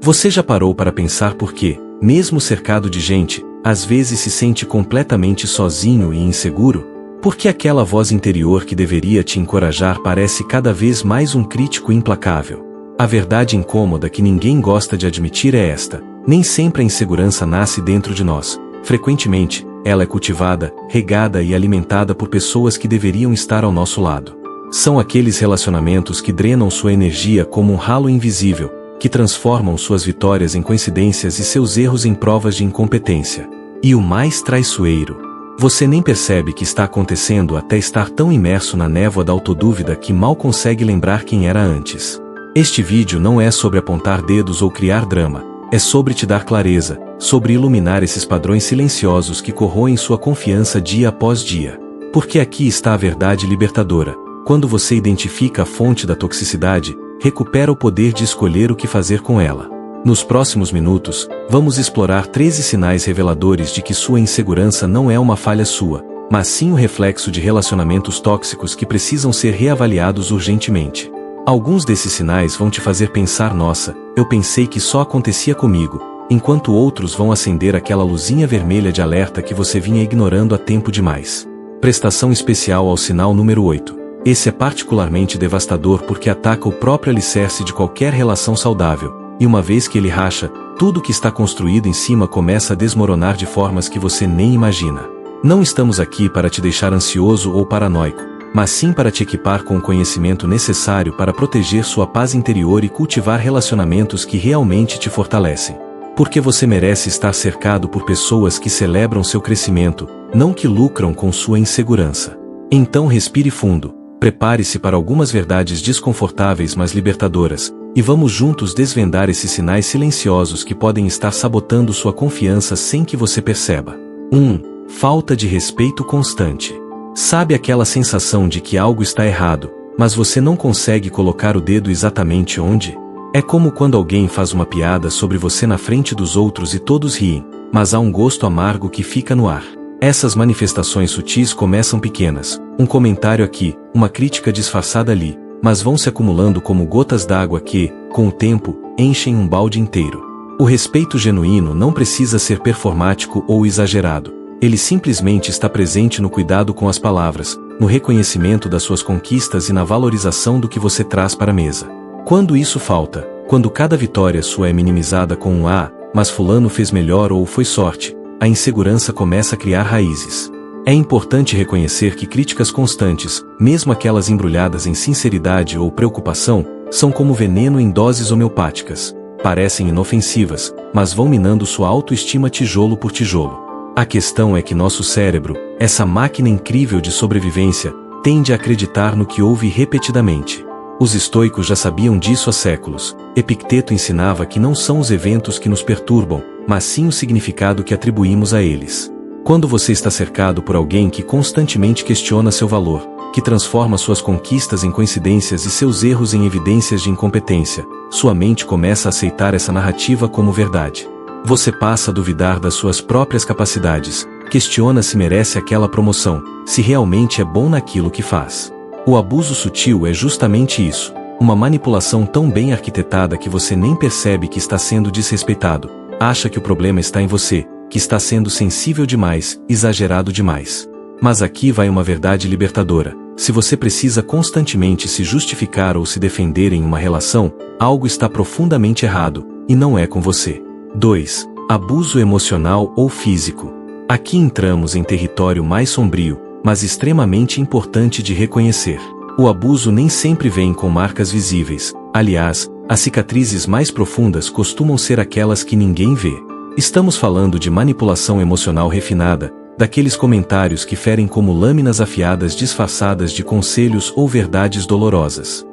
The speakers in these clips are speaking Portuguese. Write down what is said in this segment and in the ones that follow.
Você já parou para pensar por que, mesmo cercado de gente, às vezes se sente completamente sozinho e inseguro? Porque aquela voz interior que deveria te encorajar parece cada vez mais um crítico implacável. A verdade incômoda que ninguém gosta de admitir é esta: nem sempre a insegurança nasce dentro de nós. Frequentemente, ela é cultivada, regada e alimentada por pessoas que deveriam estar ao nosso lado. São aqueles relacionamentos que drenam sua energia como um ralo invisível, que transformam suas vitórias em coincidências e seus erros em provas de incompetência. E o mais traiçoeiro: você nem percebe que está acontecendo até estar tão imerso na névoa da autodúvida que mal consegue lembrar quem era antes. Este vídeo não é sobre apontar dedos ou criar drama, é sobre te dar clareza, sobre iluminar esses padrões silenciosos que corroem sua confiança dia após dia. Porque aqui está a verdade libertadora: quando você identifica a fonte da toxicidade, recupera o poder de escolher o que fazer com ela. Nos próximos minutos, vamos explorar 13 sinais reveladores de que sua insegurança não é uma falha sua, mas sim o reflexo de relacionamentos tóxicos que precisam ser reavaliados urgentemente. Alguns desses sinais vão te fazer pensar: nossa, eu pensei que só acontecia comigo, enquanto outros vão acender aquela luzinha vermelha de alerta que você vinha ignorando há tempo demais. Prestação especial ao sinal número 8. Esse é particularmente devastador porque ataca o próprio alicerce de qualquer relação saudável, e uma vez que ele racha, tudo que está construído em cima começa a desmoronar de formas que você nem imagina. Não estamos aqui para te deixar ansioso ou paranoico, mas sim para te equipar com o conhecimento necessário para proteger sua paz interior e cultivar relacionamentos que realmente te fortalecem. Porque você merece estar cercado por pessoas que celebram seu crescimento, não que lucram com sua insegurança. Então respire fundo, prepare-se para algumas verdades desconfortáveis mas libertadoras, e vamos juntos desvendar esses sinais silenciosos que podem estar sabotando sua confiança sem que você perceba. 1. Falta de respeito constante. Sabe aquela sensação de que algo está errado, mas você não consegue colocar o dedo exatamente onde? É como quando alguém faz uma piada sobre você na frente dos outros e todos riem, mas há um gosto amargo que fica no ar. Essas manifestações sutis começam pequenas, um comentário aqui, uma crítica disfarçada ali, mas vão se acumulando como gotas d'água que, com o tempo, enchem um balde inteiro. O respeito genuíno não precisa ser performático ou exagerado. Ele simplesmente está presente no cuidado com as palavras, no reconhecimento das suas conquistas e na valorização do que você traz para a mesa. Quando isso falta, quando cada vitória sua é minimizada com um "ah, mas fulano fez melhor" ou "foi sorte", a insegurança começa a criar raízes. É importante reconhecer que críticas constantes, mesmo aquelas embrulhadas em sinceridade ou preocupação, são como veneno em doses homeopáticas. Parecem inofensivas, mas vão minando sua autoestima tijolo por tijolo. A questão é que nosso cérebro, essa máquina incrível de sobrevivência, tende a acreditar no que ouve repetidamente. Os estoicos já sabiam disso há séculos. Epicteto ensinava que não são os eventos que nos perturbam, mas sim o significado que atribuímos a eles. Quando você está cercado por alguém que constantemente questiona seu valor, que transforma suas conquistas em coincidências e seus erros em evidências de incompetência, sua mente começa a aceitar essa narrativa como verdade. Você passa a duvidar das suas próprias capacidades, questiona se merece aquela promoção, se realmente é bom naquilo que faz. O abuso sutil é justamente isso, uma manipulação tão bem arquitetada que você nem percebe que está sendo desrespeitado, acha que o problema está em você, que está sendo sensível demais, exagerado demais. Mas aqui vai uma verdade libertadora: se você precisa constantemente se justificar ou se defender em uma relação, algo está profundamente errado, e não é com você. 2. Abuso emocional ou físico. Aqui entramos em território mais sombrio, mas extremamente importante de reconhecer. O abuso nem sempre vem com marcas visíveis. Aliás, as cicatrizes mais profundas costumam ser aquelas que ninguém vê. Estamos falando de manipulação emocional refinada, daqueles comentários que ferem como lâminas afiadas disfarçadas de conselhos ou verdades dolorosas.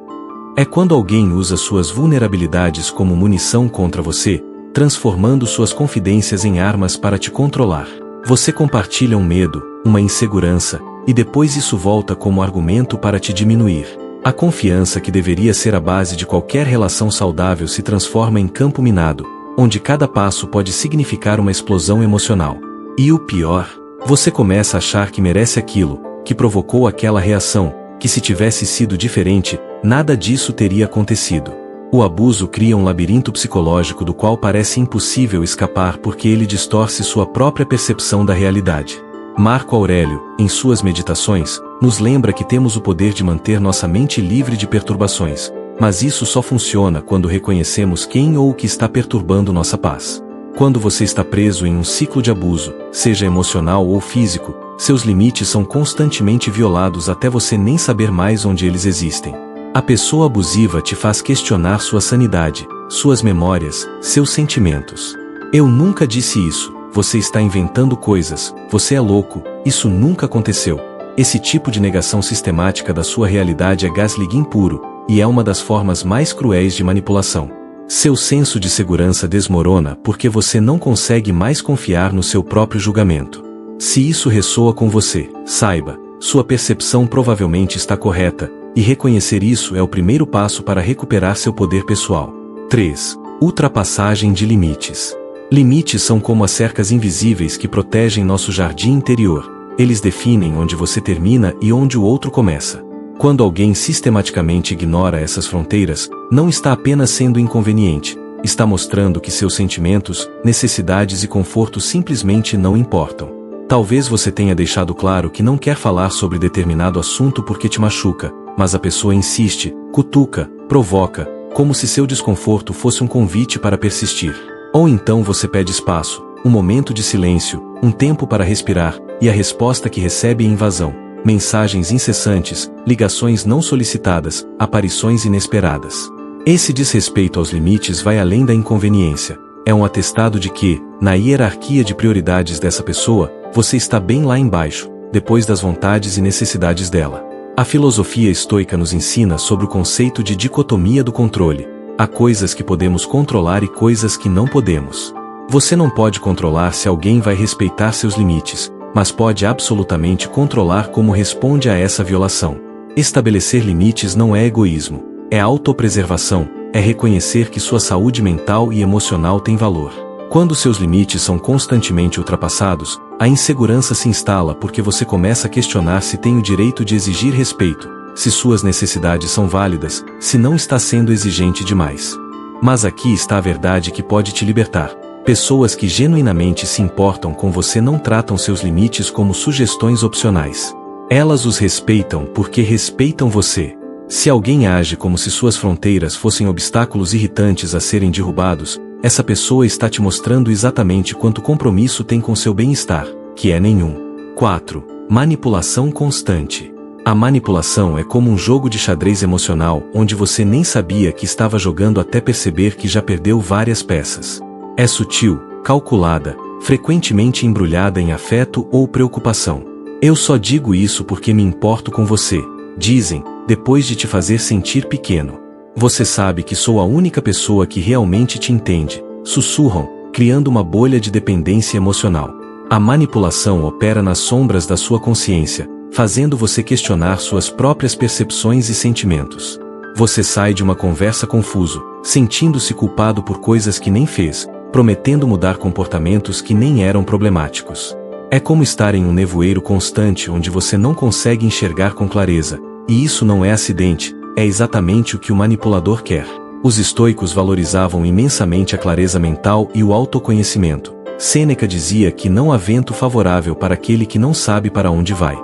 É quando alguém usa suas vulnerabilidades como munição contra você, transformando suas confidências em armas para te controlar. Você compartilha um medo, uma insegurança, e depois isso volta como argumento para te diminuir. A confiança que deveria ser a base de qualquer relação saudável se transforma em campo minado, onde cada passo pode significar uma explosão emocional. E o pior, você começa a achar que merece aquilo, que provocou aquela reação, que se tivesse sido diferente, nada disso teria acontecido. O abuso cria um labirinto psicológico do qual parece impossível escapar porque ele distorce sua própria percepção da realidade. Marco Aurélio, em suas Meditações, nos lembra que temos o poder de manter nossa mente livre de perturbações, mas isso só funciona quando reconhecemos quem ou o que está perturbando nossa paz. Quando você está preso em um ciclo de abuso, seja emocional ou físico, seus limites são constantemente violados até você nem saber mais onde eles existem. A pessoa abusiva te faz questionar sua sanidade, suas memórias, seus sentimentos. Eu nunca disse isso, você está inventando coisas, você é louco, isso nunca aconteceu. Esse tipo de negação sistemática da sua realidade é gaslighting puro, e é uma das formas mais cruéis de manipulação. Seu senso de segurança desmorona porque você não consegue mais confiar no seu próprio julgamento. Se isso ressoa com você, saiba, sua percepção provavelmente está correta, e reconhecer isso é o primeiro passo para recuperar seu poder pessoal. 3. Ultrapassagem de limites. Limites são como as cercas invisíveis que protegem nosso jardim interior. Eles definem onde você termina e onde o outro começa. Quando alguém sistematicamente ignora essas fronteiras, não está apenas sendo inconveniente, está mostrando que seus sentimentos, necessidades e conforto simplesmente não importam. Talvez você tenha deixado claro que não quer falar sobre determinado assunto porque te machuca, mas a pessoa insiste, cutuca, provoca, como se seu desconforto fosse um convite para persistir. Ou então você pede espaço, um momento de silêncio, um tempo para respirar, e a resposta que recebe é invasão. Mensagens incessantes, ligações não solicitadas, aparições inesperadas. Esse desrespeito aos limites vai além da inconveniência. É um atestado de que, na hierarquia de prioridades dessa pessoa, você está bem lá embaixo, depois das vontades e necessidades dela. A filosofia estoica nos ensina sobre o conceito de dicotomia do controle. Há coisas que podemos controlar e coisas que não podemos. Você não pode controlar se alguém vai respeitar seus limites, mas pode absolutamente controlar como responde a essa violação. Estabelecer limites não é egoísmo, é autopreservação, é reconhecer que sua saúde mental e emocional tem valor. Quando seus limites são constantemente ultrapassados, a insegurança se instala porque você começa a questionar se tem o direito de exigir respeito, se suas necessidades são válidas, se não está sendo exigente demais. Mas aqui está a verdade que pode te libertar. Pessoas que genuinamente se importam com você não tratam seus limites como sugestões opcionais. Elas os respeitam porque respeitam você. Se alguém age como se suas fronteiras fossem obstáculos irritantes a serem derrubados, essa pessoa está te mostrando exatamente quanto compromisso tem com seu bem-estar, que é nenhum. 4. Manipulação constante. A manipulação é como um jogo de xadrez emocional onde você nem sabia que estava jogando até perceber que já perdeu várias peças. É sutil, calculada, frequentemente embrulhada em afeto ou preocupação. Eu só digo isso porque me importo com você, dizem, depois de te fazer sentir pequeno. Você sabe que sou a única pessoa que realmente te entende, sussurram, criando uma bolha de dependência emocional. A manipulação opera nas sombras da sua consciência, fazendo você questionar suas próprias percepções e sentimentos. Você sai de uma conversa confuso, sentindo-se culpado por coisas que nem fez, prometendo mudar comportamentos que nem eram problemáticos. É como estar em um nevoeiro constante onde você não consegue enxergar com clareza, e isso não é acidente, é exatamente o que o manipulador quer. Os estoicos valorizavam imensamente a clareza mental e o autoconhecimento. Sêneca dizia que não há vento favorável para aquele que não sabe para onde vai.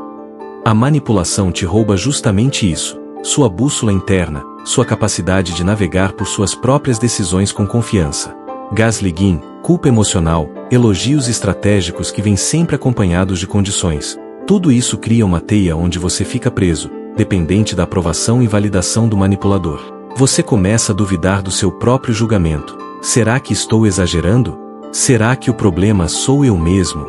A manipulação te rouba justamente isso, sua bússola interna, sua capacidade de navegar por suas próprias decisões com confiança. Gaslighting, culpa emocional, elogios estratégicos que vêm sempre acompanhados de condições. Tudo isso cria uma teia onde você fica preso, dependente da aprovação e validação do manipulador. Você começa a duvidar do seu próprio julgamento. Será que estou exagerando? Será que o problema sou eu mesmo?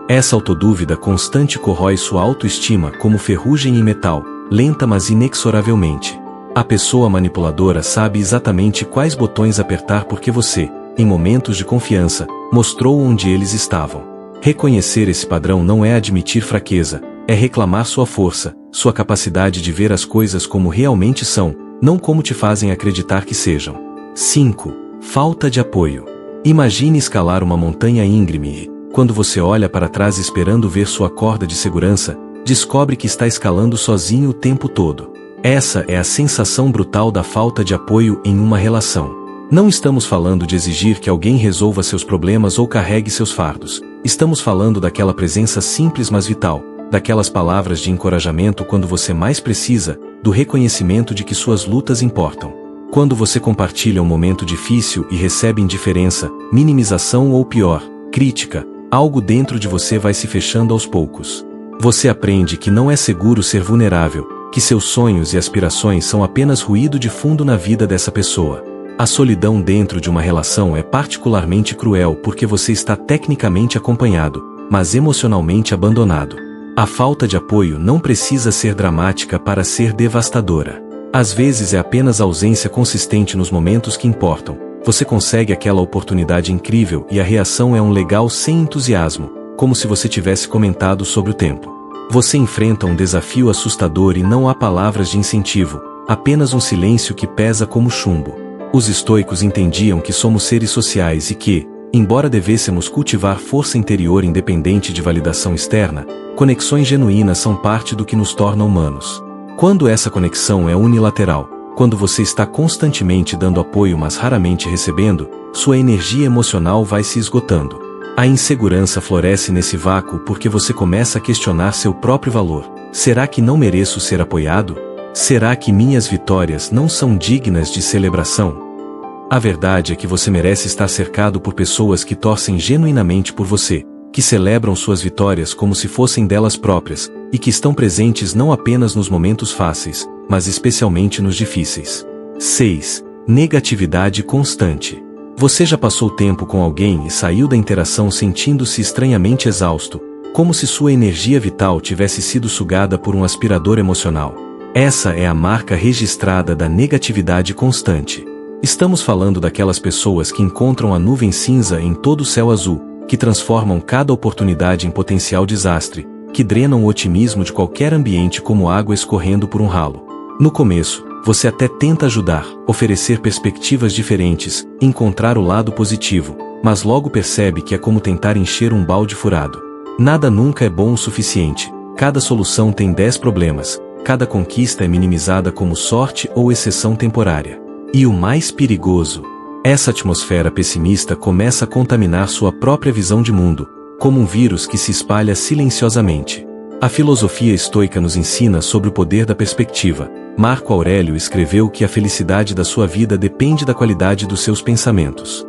Essa autodúvida constante corrói sua autoestima como ferrugem em metal, lenta mas inexoravelmente. A pessoa manipuladora sabe exatamente quais botões apertar porque você, em momentos de confiança, mostrou onde eles estavam. Reconhecer esse padrão não é admitir fraqueza, é reclamar sua força, sua capacidade de ver as coisas como realmente são, não como te fazem acreditar que sejam. 5. Falta de apoio. Imagine escalar uma montanha íngreme e, quando você olha para trás esperando ver sua corda de segurança, descobre que está escalando sozinho o tempo todo. Essa é a sensação brutal da falta de apoio em uma relação. Não estamos falando de exigir que alguém resolva seus problemas ou carregue seus fardos. Estamos falando daquela presença simples mas vital, daquelas palavras de encorajamento quando você mais precisa, do reconhecimento de que suas lutas importam. Quando você compartilha um momento difícil e recebe indiferença, minimização ou pior, crítica, algo dentro de você vai se fechando aos poucos. Você aprende que não é seguro ser vulnerável, que seus sonhos e aspirações são apenas ruído de fundo na vida dessa pessoa. A solidão dentro de uma relação é particularmente cruel porque você está tecnicamente acompanhado, mas emocionalmente abandonado. A falta de apoio não precisa ser dramática para ser devastadora. Às vezes é apenas ausência consistente nos momentos que importam. Você consegue aquela oportunidade incrível e a reação é um legal sem entusiasmo, como se você tivesse comentado sobre o tempo. Você enfrenta um desafio assustador e não há palavras de incentivo, apenas um silêncio que pesa como chumbo. Os estoicos entendiam que somos seres sociais e que, embora devêssemos cultivar força interior independente de validação externa, conexões genuínas são parte do que nos torna humanos. Quando essa conexão é unilateral, quando você está constantemente dando apoio mas raramente recebendo, sua energia emocional vai se esgotando. A insegurança floresce nesse vácuo porque você começa a questionar seu próprio valor. Será que não mereço ser apoiado? Será que minhas vitórias não são dignas de celebração? A verdade é que você merece estar cercado por pessoas que torcem genuinamente por você, que celebram suas vitórias como se fossem delas próprias, e que estão presentes não apenas nos momentos fáceis, mas especialmente nos difíceis. 6. Negatividade constante. Você já passou tempo com alguém e saiu da interação sentindo-se estranhamente exausto, como se sua energia vital tivesse sido sugada por um aspirador emocional. Essa é a marca registrada da negatividade constante. Estamos falando daquelas pessoas que encontram a nuvem cinza em todo o céu azul, que transformam cada oportunidade em potencial desastre, que drenam o otimismo de qualquer ambiente como água escorrendo por um ralo. No começo, você até tenta ajudar, oferecer perspectivas diferentes, encontrar o lado positivo, mas logo percebe que é como tentar encher um balde furado. Nada nunca é bom o suficiente, cada solução tem 10 problemas, cada conquista é minimizada como sorte ou exceção temporária. E o mais perigoso, essa atmosfera pessimista começa a contaminar sua própria visão de mundo, como um vírus que se espalha silenciosamente. A filosofia estoica nos ensina sobre o poder da perspectiva. Marco Aurélio escreveu que a felicidade da sua vida depende da qualidade dos seus pensamentos.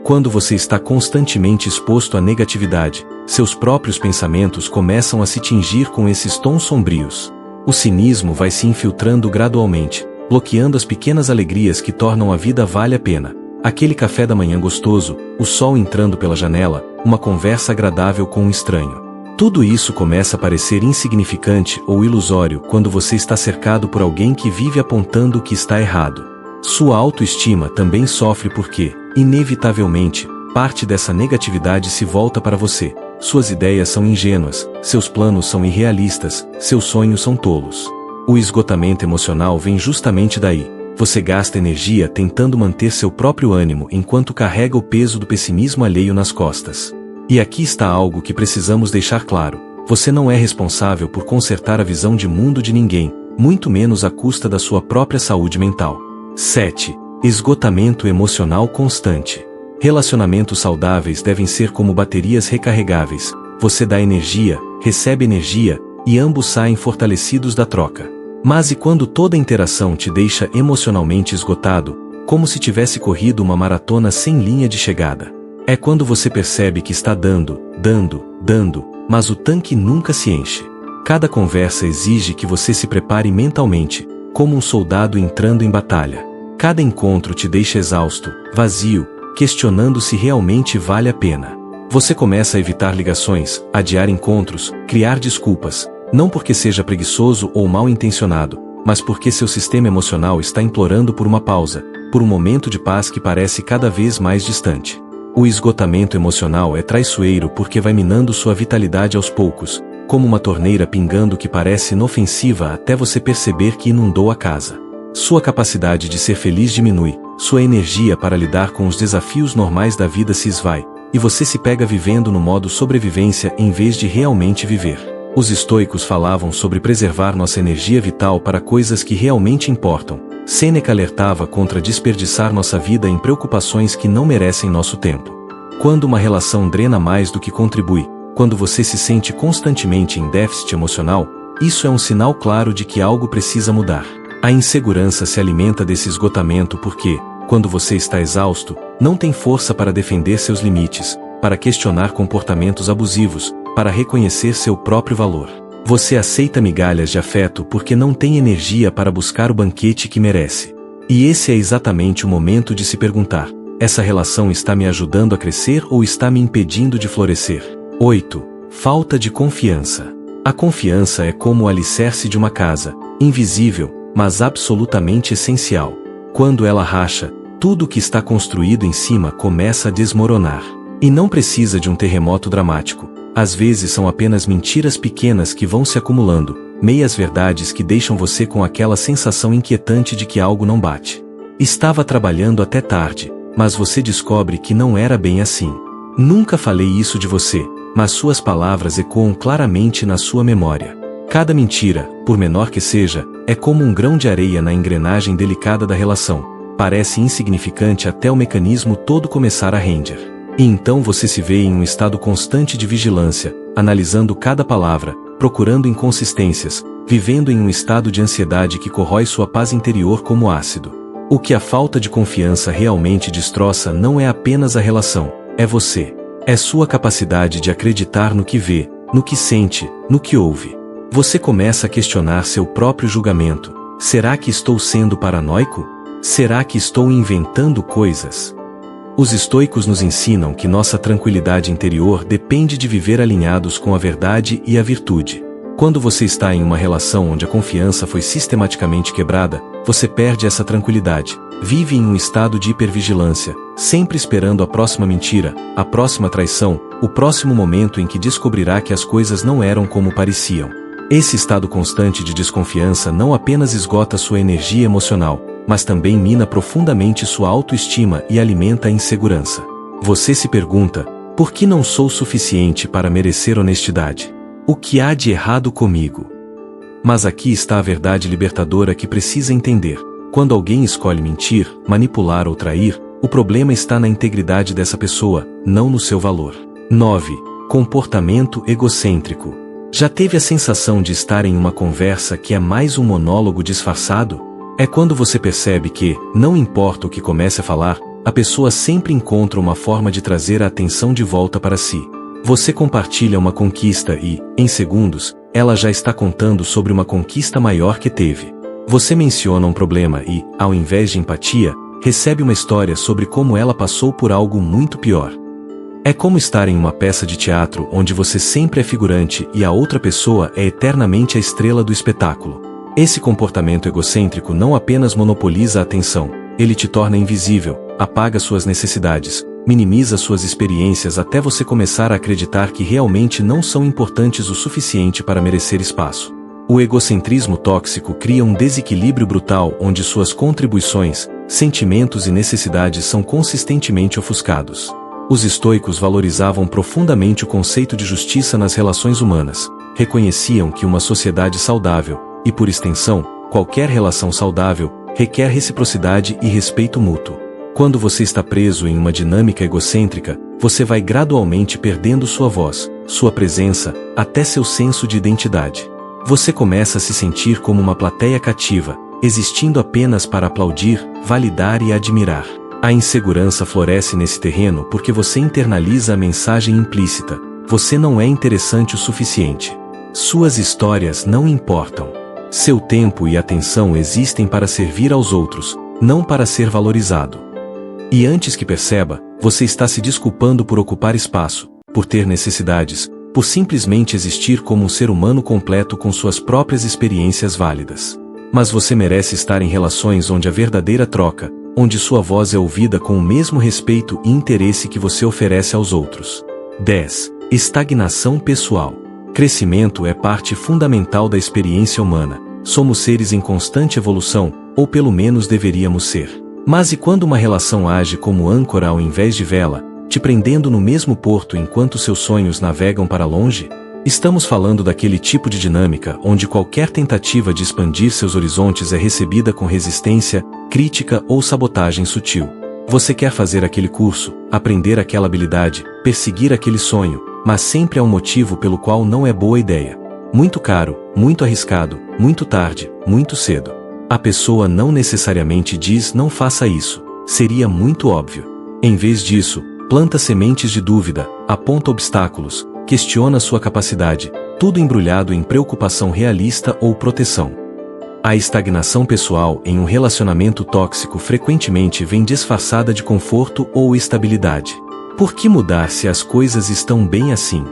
Quando você está constantemente exposto à negatividade, seus próprios pensamentos começam a se tingir com esses tons sombrios. O cinismo vai se infiltrando gradualmente, bloqueando as pequenas alegrias que tornam a vida vale a pena. Aquele café da manhã gostoso, o sol entrando pela janela, uma conversa agradável com um estranho. Tudo isso começa a parecer insignificante ou ilusório quando você está cercado por alguém que vive apontando o que está errado. Sua autoestima também sofre porque, inevitavelmente, parte dessa negatividade se volta para você. Suas ideias são ingênuas, seus planos são irrealistas, seus sonhos são tolos. O esgotamento emocional vem justamente daí. Você gasta energia tentando manter seu próprio ânimo enquanto carrega o peso do pessimismo alheio nas costas. E aqui está algo que precisamos deixar claro. Você não é responsável por consertar a visão de mundo de ninguém, muito menos à custa da sua própria saúde mental. 7. Esgotamento emocional constante. Relacionamentos saudáveis devem ser como baterias recarregáveis. Você dá energia, recebe energia, e ambos saem fortalecidos da troca. Mas e quando toda interação te deixa emocionalmente esgotado, como se tivesse corrido uma maratona sem linha de chegada? É quando você percebe que está dando, mas o tanque nunca se enche. Cada conversa exige que você se prepare mentalmente, como um soldado entrando em batalha. Cada encontro te deixa exausto, vazio, questionando se realmente vale a pena. Você começa a evitar ligações, adiar encontros, criar desculpas, não porque seja preguiçoso ou mal intencionado, mas porque seu sistema emocional está implorando por uma pausa, por um momento de paz que parece cada vez mais distante. O esgotamento emocional é traiçoeiro porque vai minando sua vitalidade aos poucos, como uma torneira pingando que parece inofensiva até você perceber que inundou a casa. Sua capacidade de ser feliz diminui, sua energia para lidar com os desafios normais da vida se esvai, e você se pega vivendo no modo sobrevivência em vez de realmente viver. Os estoicos falavam sobre preservar nossa energia vital para coisas que realmente importam. Sêneca alertava contra desperdiçar nossa vida em preocupações que não merecem nosso tempo. Quando uma relação drena mais do que contribui, quando você se sente constantemente em déficit emocional, isso é um sinal claro de que algo precisa mudar. A insegurança se alimenta desse esgotamento porque, quando você está exausto, não tem força para defender seus limites, para questionar comportamentos abusivos, para reconhecer seu próprio valor. Você aceita migalhas de afeto porque não tem energia para buscar o banquete que merece. E esse é exatamente o momento de se perguntar: essa relação está me ajudando a crescer ou está me impedindo de florescer? 8. Falta de confiança. A confiança é como o alicerce de uma casa, invisível, mas absolutamente essencial. Quando ela racha, tudo o que está construído em cima começa a desmoronar. E não precisa de um terremoto dramático. Às vezes são apenas mentiras pequenas que vão se acumulando, meias-verdades que deixam você com aquela sensação inquietante de que algo não bate. Estava trabalhando até tarde, mas você descobre que não era bem assim. Nunca falei isso de você, mas suas palavras ecoam claramente na sua memória. Cada mentira, por menor que seja, é como um grão de areia na engrenagem delicada da relação. Parece insignificante até o mecanismo todo começar a render. E então você se vê em um estado constante de vigilância, analisando cada palavra, procurando inconsistências, vivendo em um estado de ansiedade que corrói sua paz interior como ácido. O que a falta de confiança realmente destroça não é apenas a relação, é você. É sua capacidade de acreditar no que vê, no que sente, no que ouve. Você começa a questionar seu próprio julgamento. Será que estou sendo paranoico? Será que estou inventando coisas? Os estoicos nos ensinam que nossa tranquilidade interior depende de viver alinhados com a verdade e a virtude. Quando você está em uma relação onde a confiança foi sistematicamente quebrada, você perde essa tranquilidade, vive em um estado de hipervigilância, sempre esperando a próxima mentira, a próxima traição, o próximo momento em que descobrirá que as coisas não eram como pareciam. Esse estado constante de desconfiança não apenas esgota sua energia emocional, mas também mina profundamente sua autoestima e alimenta a insegurança. Você se pergunta: por que não sou suficiente para merecer honestidade? O que há de errado comigo? Mas aqui está a verdade libertadora que precisa entender. Quando alguém escolhe mentir, manipular ou trair, o problema está na integridade dessa pessoa, não no seu valor. 9. Comportamento egocêntrico. Já teve a sensação de estar em uma conversa que é mais um monólogo disfarçado? É quando você percebe que, não importa o que comece a falar, a pessoa sempre encontra uma forma de trazer a atenção de volta para si. Você compartilha uma conquista e, em segundos, ela já está contando sobre uma conquista maior que teve. Você menciona um problema e, ao invés de empatia, recebe uma história sobre como ela passou por algo muito pior. É como estar em uma peça de teatro onde você sempre é figurante e a outra pessoa é eternamente a estrela do espetáculo. Esse comportamento egocêntrico não apenas monopoliza a atenção, ele te torna invisível, apaga suas necessidades, minimiza suas experiências até você começar a acreditar que realmente não são importantes o suficiente para merecer espaço. O egocentrismo tóxico cria um desequilíbrio brutal onde suas contribuições, sentimentos e necessidades são consistentemente ofuscados. Os estoicos valorizavam profundamente o conceito de justiça nas relações humanas, reconheciam que uma sociedade saudável, e por extensão, qualquer relação saudável, requer reciprocidade e respeito mútuo. Quando você está preso em uma dinâmica egocêntrica, você vai gradualmente perdendo sua voz, sua presença, até seu senso de identidade. Você começa a se sentir como uma plateia cativa, existindo apenas para aplaudir, validar e admirar. A insegurança floresce nesse terreno porque você internaliza a mensagem implícita: você não é interessante o suficiente. Suas histórias não importam. Seu tempo e atenção existem para servir aos outros, não para ser valorizado. E antes que perceba, você está se desculpando por ocupar espaço, por ter necessidades, por simplesmente existir como um ser humano completo com suas próprias experiências válidas. Mas você merece estar em relações onde a verdadeira troca, onde sua voz é ouvida com o mesmo respeito e interesse que você oferece aos outros. 10. Estagnação pessoal. Crescimento é parte fundamental da experiência humana. Somos seres em constante evolução, ou pelo menos deveríamos ser. Mas e quando uma relação age como âncora ao invés de vela, te prendendo no mesmo porto enquanto seus sonhos navegam para longe? Estamos falando daquele tipo de dinâmica onde qualquer tentativa de expandir seus horizontes é recebida com resistência, crítica ou sabotagem sutil. Você quer fazer aquele curso, aprender aquela habilidade, perseguir aquele sonho, mas sempre há um motivo pelo qual não é boa ideia. Muito caro, muito arriscado, muito tarde, muito cedo. A pessoa não necessariamente diz não faça isso, seria muito óbvio. Em vez disso, planta sementes de dúvida, aponta obstáculos, questiona sua capacidade, tudo embrulhado em preocupação realista ou proteção. A estagnação pessoal em um relacionamento tóxico frequentemente vem disfarçada de conforto ou estabilidade. Por que mudar se as coisas estão bem assim?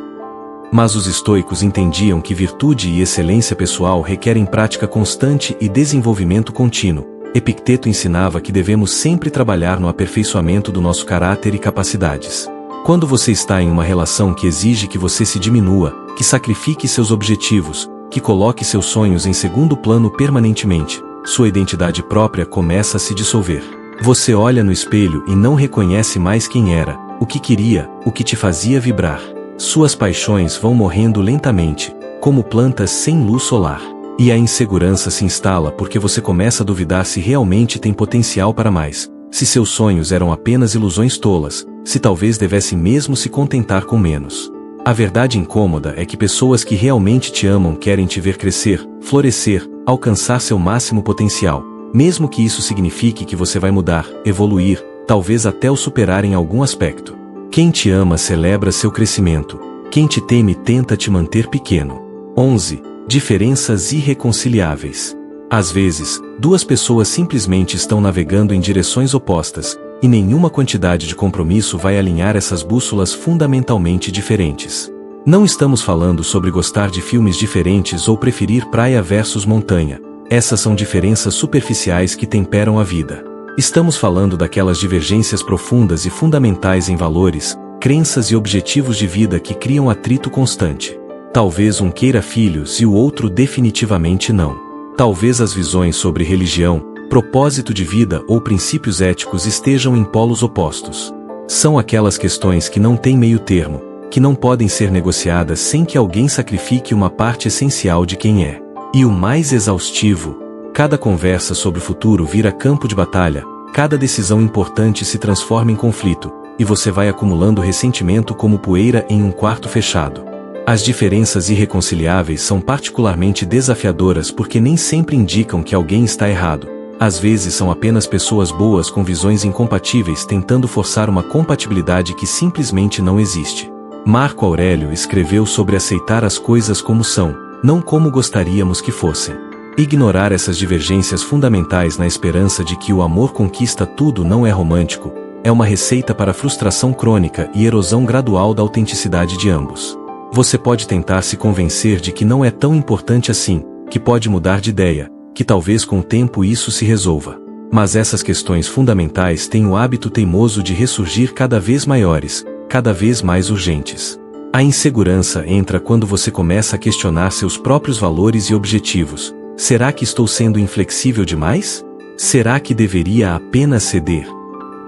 Mas os estoicos entendiam que virtude e excelência pessoal requerem prática constante e desenvolvimento contínuo. Epicteto ensinava que devemos sempre trabalhar no aperfeiçoamento do nosso caráter e capacidades. Quando você está em uma relação que exige que você se diminua, que sacrifique seus objetivos, que coloque seus sonhos em segundo plano permanentemente, sua identidade própria começa a se dissolver. Você olha no espelho e não reconhece mais quem era, o que queria, o que te fazia vibrar. Suas paixões vão morrendo lentamente, como plantas sem luz solar. E a insegurança se instala porque você começa a duvidar se realmente tem potencial para mais, se seus sonhos eram apenas ilusões tolas, se talvez devesse mesmo se contentar com menos. A verdade incômoda é que pessoas que realmente te amam querem te ver crescer, florescer, alcançar seu máximo potencial, mesmo que isso signifique que você vai mudar, evoluir, talvez até o superar em algum aspecto. Quem te ama celebra seu crescimento, quem te teme tenta te manter pequeno. 11. Diferenças irreconciliáveis. Às vezes, duas pessoas simplesmente estão navegando em direções opostas, e nenhuma quantidade de compromisso vai alinhar essas bússolas fundamentalmente diferentes. Não estamos falando sobre gostar de filmes diferentes ou preferir praia versus montanha. Essas são diferenças superficiais que temperam a vida. Estamos falando daquelas divergências profundas e fundamentais em valores, crenças e objetivos de vida que criam atrito constante. Talvez um queira filhos e o outro definitivamente não. Talvez as visões sobre religião, propósito de vida ou princípios éticos estejam em polos opostos. São aquelas questões que não têm meio termo, que não podem ser negociadas sem que alguém sacrifique uma parte essencial de quem é. E o mais exaustivo, cada conversa sobre o futuro vira campo de batalha, cada decisão importante se transforma em conflito, e você vai acumulando ressentimento como poeira em um quarto fechado. As diferenças irreconciliáveis são particularmente desafiadoras porque nem sempre indicam que alguém está errado. Às vezes são apenas pessoas boas com visões incompatíveis tentando forçar uma compatibilidade que simplesmente não existe. Marco Aurélio escreveu sobre aceitar as coisas como são, não como gostaríamos que fossem. Ignorar essas divergências fundamentais na esperança de que o amor conquista tudo não é romântico, é uma receita para frustração crônica e erosão gradual da autenticidade de ambos. Você pode tentar se convencer de que não é tão importante assim, que pode mudar de ideia, que talvez com o tempo isso se resolva. Mas essas questões fundamentais têm o hábito teimoso de ressurgir cada vez maiores, cada vez mais urgentes. A insegurança entra quando você começa a questionar seus próprios valores e objetivos. Será que estou sendo inflexível demais? Será que deveria apenas ceder?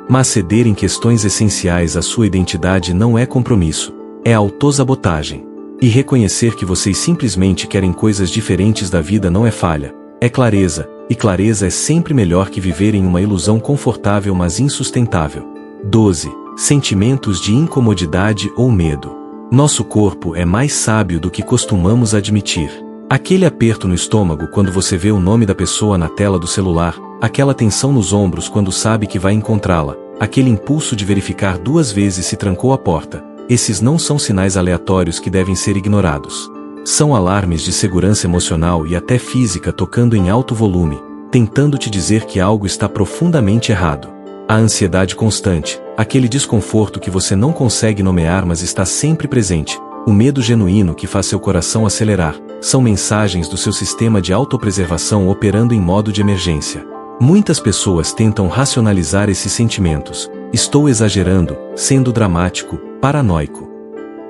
Mas ceder em questões essenciais à sua identidade não é compromisso, é autossabotagem. E reconhecer que vocês simplesmente querem coisas diferentes da vida não é falha, é clareza, e clareza é sempre melhor que viver em uma ilusão confortável mas insustentável. 12. Sentimentos de incomodidade ou medo. Nosso corpo é mais sábio do que costumamos admitir. Aquele aperto no estômago quando você vê o nome da pessoa na tela do celular, aquela tensão nos ombros quando sabe que vai encontrá-la, aquele impulso de verificar 2 vezes se trancou a porta, esses não são sinais aleatórios que devem ser ignorados. São alarmes de segurança emocional e até física tocando em alto volume, tentando te dizer que algo está profundamente errado. A ansiedade constante, aquele desconforto que você não consegue nomear mas está sempre presente, o medo genuíno que faz seu coração acelerar, são mensagens do seu sistema de autopreservação operando em modo de emergência. Muitas pessoas tentam racionalizar esses sentimentos. Estou exagerando, sendo dramático, paranoico.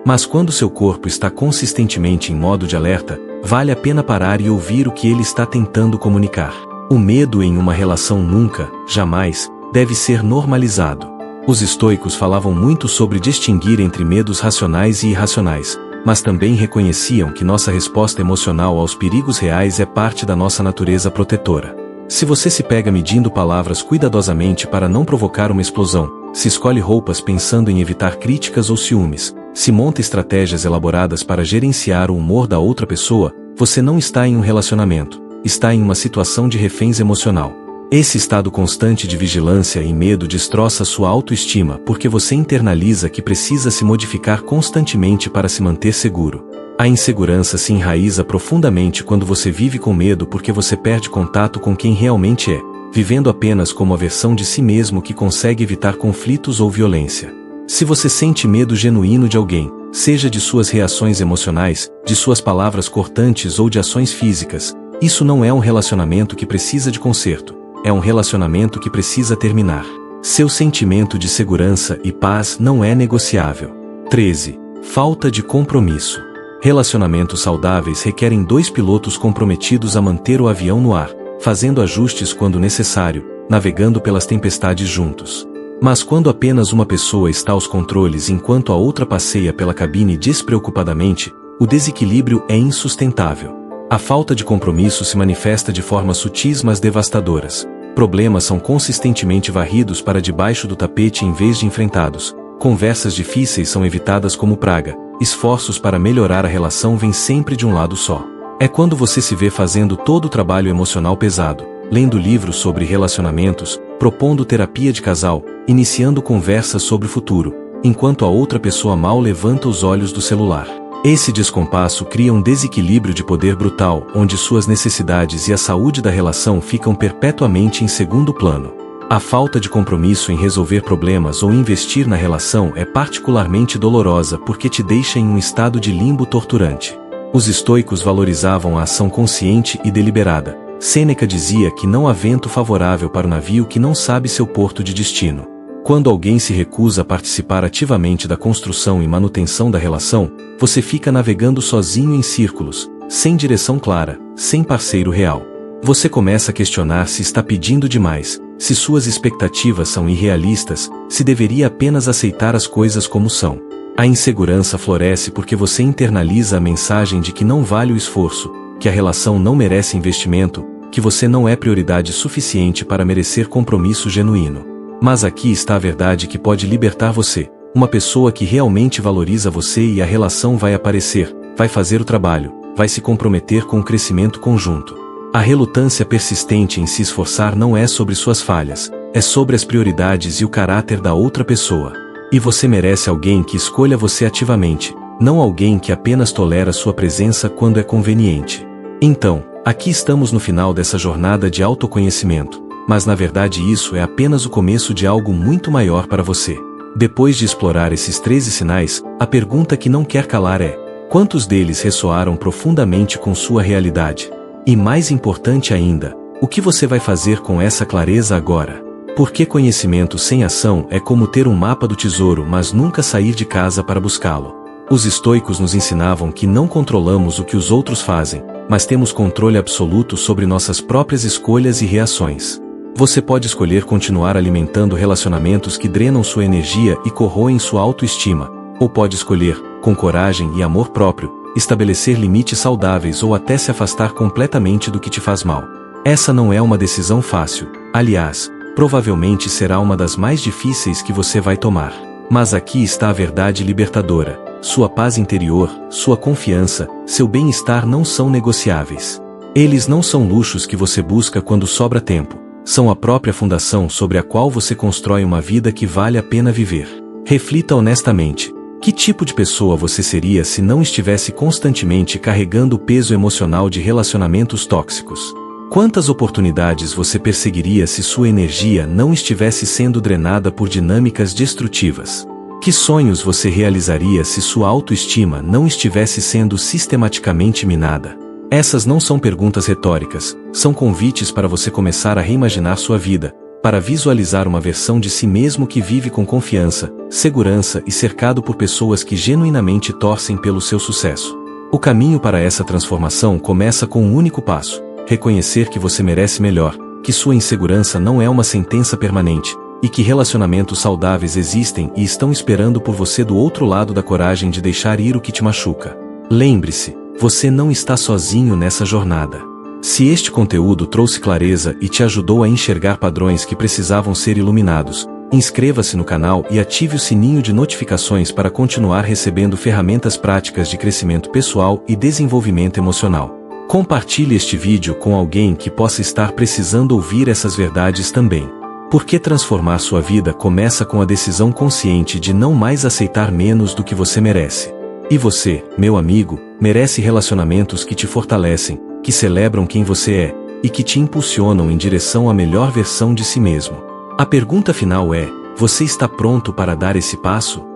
Mas quando seu corpo está consistentemente em modo de alerta, vale a pena parar e ouvir o que ele está tentando comunicar. O medo em uma relação nunca, jamais, deve ser normalizado. Os estoicos falavam muito sobre distinguir entre medos racionais e irracionais, mas também reconheciam que nossa resposta emocional aos perigos reais é parte da nossa natureza protetora. Se você se pega medindo palavras cuidadosamente para não provocar uma explosão, se escolhe roupas pensando em evitar críticas ou ciúmes, se monta estratégias elaboradas para gerenciar o humor da outra pessoa, você não está em um relacionamento, está em uma situação de reféns emocional. Esse estado constante de vigilância e medo destroça sua autoestima porque você internaliza que precisa se modificar constantemente para se manter seguro. A insegurança se enraiza profundamente quando você vive com medo porque você perde contato com quem realmente é, vivendo apenas como a versão de si mesmo que consegue evitar conflitos ou violência. Se você sente medo genuíno de alguém, seja de suas reações emocionais, de suas palavras cortantes ou de ações físicas, isso não é um relacionamento que precisa de conserto, é um relacionamento que precisa terminar. Seu sentimento de segurança e paz não é negociável. 13. Falta de compromisso. Relacionamentos saudáveis requerem 2 pilotos comprometidos a manter o avião no ar, fazendo ajustes quando necessário, navegando pelas tempestades juntos. Mas quando apenas uma pessoa está aos controles enquanto a outra passeia pela cabine despreocupadamente, o desequilíbrio é insustentável. A falta de compromisso se manifesta de formas sutis mas devastadoras. Problemas são consistentemente varridos para debaixo do tapete em vez de enfrentados. Conversas difíceis são evitadas como praga. Esforços para melhorar a relação vêm sempre de um lado só. É quando você se vê fazendo todo o trabalho emocional pesado, lendo livros sobre relacionamentos, propondo terapia de casal, iniciando conversas sobre o futuro, enquanto a outra pessoa mal levanta os olhos do celular. Esse descompasso cria um desequilíbrio de poder brutal, onde suas necessidades e a saúde da relação ficam perpetuamente em segundo plano. A falta de compromisso em resolver problemas ou investir na relação é particularmente dolorosa porque te deixa em um estado de limbo torturante. Os estoicos valorizavam a ação consciente e deliberada. Sêneca dizia que não há vento favorável para o navio que não sabe seu porto de destino. Quando alguém se recusa a participar ativamente da construção e manutenção da relação, você fica navegando sozinho em círculos, sem direção clara, sem parceiro real. Você começa a questionar se está pedindo demais, se suas expectativas são irrealistas, se deveria apenas aceitar as coisas como são. A insegurança floresce porque você internaliza a mensagem de que não vale o esforço, que a relação não merece investimento, que você não é prioridade suficiente para merecer compromisso genuíno. Mas aqui está a verdade que pode libertar você, uma pessoa que realmente valoriza você e a relação vai aparecer, vai fazer o trabalho, vai se comprometer com o crescimento conjunto. A relutância persistente em se esforçar não é sobre suas falhas, é sobre as prioridades e o caráter da outra pessoa. E você merece alguém que escolha você ativamente, não alguém que apenas tolera sua presença quando é conveniente. Então, aqui estamos no final dessa jornada de autoconhecimento, mas na verdade isso é apenas o começo de algo muito maior para você. Depois de explorar esses 13 sinais, a pergunta que não quer calar é: quantos deles ressoaram profundamente com sua realidade? E mais importante ainda, o que você vai fazer com essa clareza agora? Porque conhecimento sem ação é como ter um mapa do tesouro mas nunca sair de casa para buscá-lo. Os estoicos nos ensinavam que não controlamos o que os outros fazem, mas temos controle absoluto sobre nossas próprias escolhas e reações. Você pode escolher continuar alimentando relacionamentos que drenam sua energia e corroem sua autoestima, ou pode escolher, com coragem e amor próprio, estabelecer limites saudáveis ou até se afastar completamente do que te faz mal. Essa não é uma decisão fácil, aliás, provavelmente será uma das mais difíceis que você vai tomar. Mas aqui está a verdade libertadora: sua paz interior, sua confiança, seu bem-estar não são negociáveis. Eles não são luxos que você busca quando sobra tempo. São a própria fundação sobre a qual você constrói uma vida que vale a pena viver. Reflita honestamente: que tipo de pessoa você seria se não estivesse constantemente carregando o peso emocional de relacionamentos tóxicos? Quantas oportunidades você perseguiria se sua energia não estivesse sendo drenada por dinâmicas destrutivas? Que sonhos você realizaria se sua autoestima não estivesse sendo sistematicamente minada? Essas não são perguntas retóricas, são convites para você começar a reimaginar sua vida, para visualizar uma versão de si mesmo que vive com confiança, segurança e cercado por pessoas que genuinamente torcem pelo seu sucesso. O caminho para essa transformação começa com um único passo: reconhecer que você merece melhor, que sua insegurança não é uma sentença permanente, e que relacionamentos saudáveis existem e estão esperando por você do outro lado da coragem de deixar ir o que te machuca. Lembre-se, você não está sozinho nessa jornada. Se este conteúdo trouxe clareza e te ajudou a enxergar padrões que precisavam ser iluminados, inscreva-se no canal e ative o sininho de notificações para continuar recebendo ferramentas práticas de crescimento pessoal e desenvolvimento emocional. Compartilhe este vídeo com alguém que possa estar precisando ouvir essas verdades também. Porque transformar sua vida começa com a decisão consciente de não mais aceitar menos do que você merece. E você, meu amigo, merece relacionamentos que te fortalecem, que celebram quem você é, e que te impulsionam em direção à melhor versão de si mesmo. A pergunta final é: você está pronto para dar esse passo?